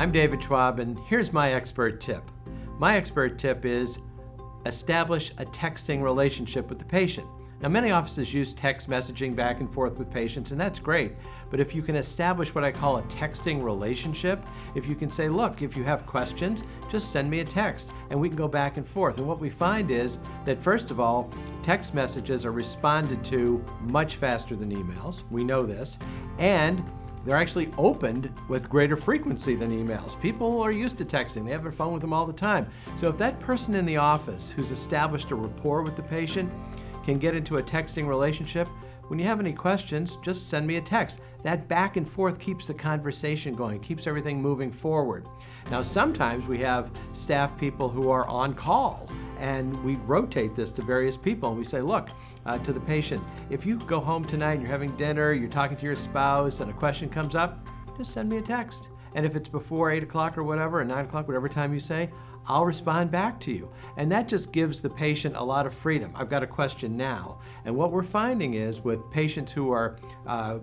I'm David Schwab, and here's my expert tip. My expert tip is establish a texting relationship with the patient. Now, many offices use text messaging back and forth with patients, and that's great. But if you can establish what I call a texting relationship, if you can say, look, if you have questions, just send me a text, and we can go back and forth. And what we find is that, first of all, text messages are responded to much faster than emails. We know this. And they're actually opened with greater frequency than emails. People are used to texting. They have their phone with them all the time. So if that person in the office who's established a rapport with the patient can get into a texting relationship, when you have any questions, just send me a text. That back and forth keeps the conversation going, keeps everything moving forward. Now, sometimes we have staff people who are on call, and we rotate this to various people, and we say, look, to the patient, if you go home tonight and you're having dinner, you're talking to your spouse, and a question comes up, just send me a text. And if it's before 8 o'clock or whatever, or 9 o'clock, whatever time you say, I'll respond back to you. And that just gives the patient a lot of freedom. I've got a question now. And what we're finding is with patients who are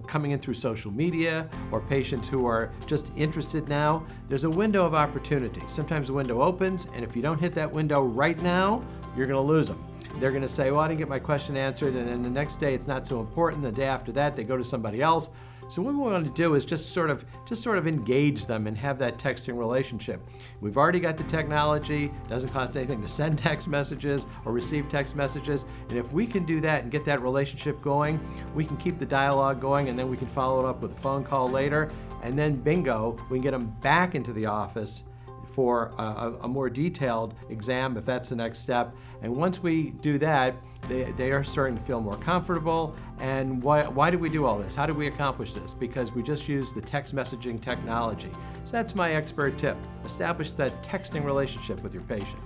coming in through social media or patients who are just interested now, there's a window of opportunity. Sometimes the window opens, and if you don't hit that window right now, you're going to lose them. They're going to say, well, I didn't get my question answered, and then the next day it's not so important. The day after that, they go to somebody else. So what we want to do is just sort of engage them and have that texting relationship. We've already got the technology. It doesn't cost anything to send text messages or receive text messages. And if we can do that and get that relationship going, we can keep the dialogue going, and then we can follow it up with a phone call later. And then bingo, we can get them back into the office for a more detailed exam if that's the next step. And once we do that, they are starting to feel more comfortable. And why do we do all this? How do we accomplish this? Because we just use the text messaging technology. So that's my expert tip. Establish that texting relationship with your patient.